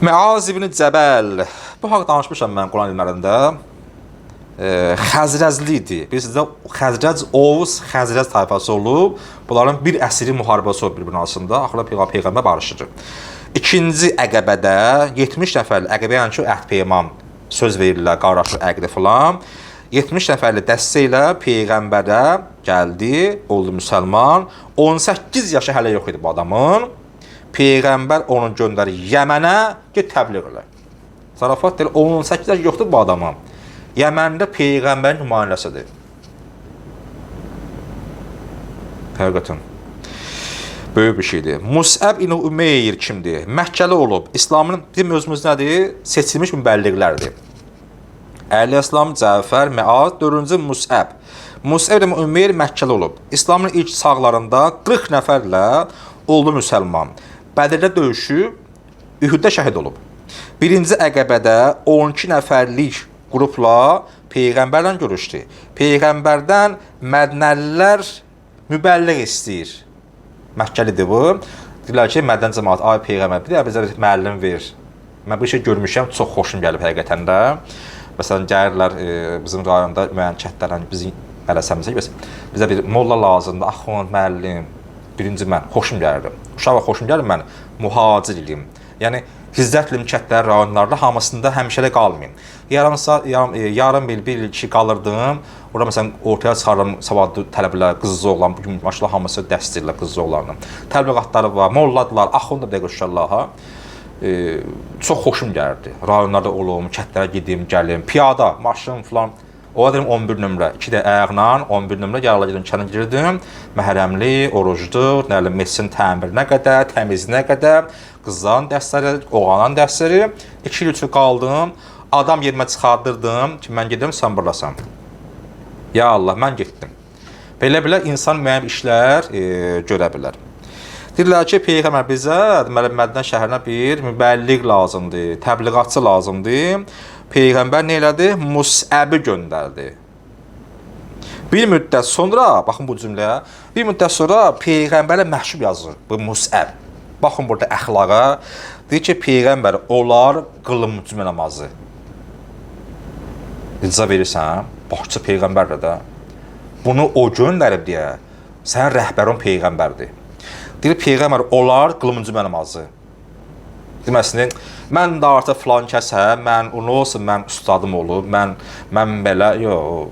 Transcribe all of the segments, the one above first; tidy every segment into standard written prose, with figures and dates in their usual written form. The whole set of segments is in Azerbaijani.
Məaz ibn Cəbəl. Bu haqda danışmışam mən Quran ilmlərində. Xəzrəzli idi. Bilirsiniz də Xəzrəz, Oğuz Xəzrəz tayfası olub. Bunların bir əsri müharibəsi olub bir-birinin arasında. Axırda Peyğəmbər barışır. İkinci Əqəbədə 70 nəfərli Əqəbə yəni ki, əhd peyman söz verirlər, qardaşlıq əqdi filan. 70 nəfərli dəstə ilə Peyğəmbərə gəldi, oldu müsəlman. 18 yaşı hələ yox idi bu adamın. Peyğəmbər onu göndərir Yəmənə, get təbliğ elə. Zarafat deyil, 18 yaş yoxdur bu adamın. Yəməndə Peyğəmbərin nümayəndəsidir. Həqiqətən. Böyük bir şeydir. Musəb ibn Ümeyr kimdir? Məkkəli olub. İslamın bizim özümüz nədir? Seçilmiş mübəlliğlərdir. Əli İslam, Cəfər, Məaz, 4-cü Musəb. Musəb ibn Ümeyr Məkkəli olub. İslamın ilk çağlarında 40 nəfərlə oldu müsəlman. Bədirdə döyüşüb, Ühudda şəhid olub. Birinci Əqəbədə 12 nəfərlik qrupla Peyğəmbərlə görüşdü. Peyğəmbərdən Mədnəlilər mübəlliğ istəyir. Məkkəlidir bu. Deyirlər ki, Mədnə cəmaat, ay Peyğəmbər, bir də bizə müəllim ver. Mən bir şey görmüşəm, çox xoşum gəlib həqiqətən də. Məsələn, gəlirlər bizim rayonda müəyyən kəndlərdən, bizim bələsəmizə bizə bir molla lazımdır, axund, müəllim. Birinci mən, xoşum gəlirdim. Uşağa xoşum gəlir mən, mühacir ilim. Yəni, hizzətlim kətlər, rayonlarda hamısında həmişələ qalmayayım. Yarım il, bir il ki qalırdım. Orada məsələn, ortaya çıxarım, savadlı tələbələr, qızlı oğlan, bugün maşallah hamısı dəst edirlər qızlı oğlanın. Təbliğatları var, molladılar, axund da bir dəqiq uşaqlarha. Çox xoşum gəlirdi. Rayonlarda olum, kətlərə gedim, gəlim, piyada, maşın falan. O dedim 11 nömrə, 2 də ayaqla 11 nömrə yarala gedim, kəndə girdim. Məhərəmli, orucdur, mesin təmirinə qədər, təmizliğinə qədər, qızların dərsləri, oğlanın dərsləri. 2 il üçün qaldım, adam yerimə çıxardırdım ki, mən gedim, sən buradasan. Ya Allah, mən getdim. Belə insan müəyyən işlər görə bilər. Deyirlər ki, Peyğəmbər bizə Mədinə şəhərinə bir mübəlliğ lazımdır, təbliğatçı lazımdır. Peyğəmbər nə elədi? Musəbi göndərdi. Bir müddət sonra, baxın bu cümləyə, bir müddət sonra Peyğəmbərə məhşub yazır bu Musəb. Baxın burada əxlaqa. Deyir ki, Peyğəmbər olar qılım cümlə namazı. İcza verirsən, baxçı Peyğəmbərdir də. Bunu o göndərib deyə, sənin rəhbərin Peyğəmbərdir. Deyir, Peyğəmbər olar qılım cümlə namazı. Deməsinin, mən də artıq filan kəsə, mən o nə olsun, mən ustadım olub, mən belə, yox,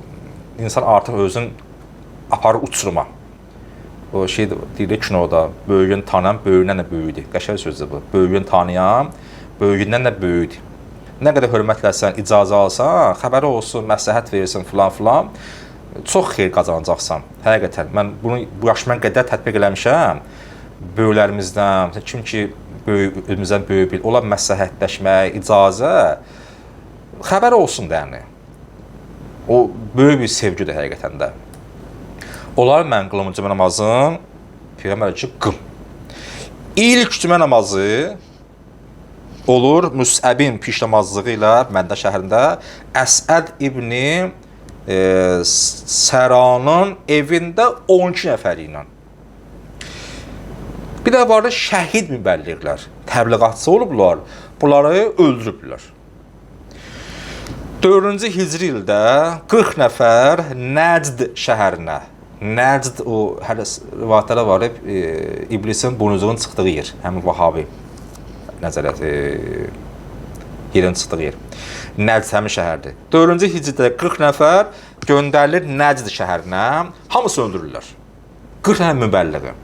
insan artıq özün aparır uçuruma. O şey deyilir kinoda, böyüyün tanıyan, böyüyündən də böyüdür. Qəşəng sözdür bu. Böyüyün tanıyan, böyüyündən də böyüdür. Nə qədər hörmətləsən, icazə alsan, xəbəri olsun, məsləhət verirsin filan, çox xeyir qazanacaqsan. Həqiqətən, mən bunu bu yaşımdan qədər tətbiq eləmişəm. Böyüklərimizdən, kim ki, özümüzdən böyük bil, ola məsləhətləşmək, icazə, xəbər olsun da yəni. O, böyük bir sevgidir həqiqətən də. Olar mən qılım cümə namazın, Peyğəmbər ki, qıl. İlk cümə namazı olur Musəbin piş namazlığı ilə Mədinə şəhərində Əsəd ibn Səranın evində 12 nəfəri ilə. Bir də var da şəhid mübəlliğlər, təbliğatçı olublar, bunları öldürüblər. 4-cü Hicri ildə 40 nəfər Nəcd şəhərinə, Nəcd o, hələ rivayətlərə var, iblisin buynuzluğun çıxdığı yer, həmin Vahabi nəzərət, yerin çıxdığı yer. Nəcd həmin şəhərdir. 4-cü Hicridə 40 nəfər göndərilir Nəcd şəhərinə, hamısı öldürürlər. 40 nəfər mübəlliği.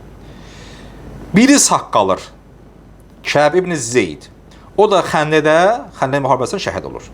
Biri sağ qalır, Kəb ibn Zeyd. O da Xəndədə, Xəndə müharibəsində şəhid olur.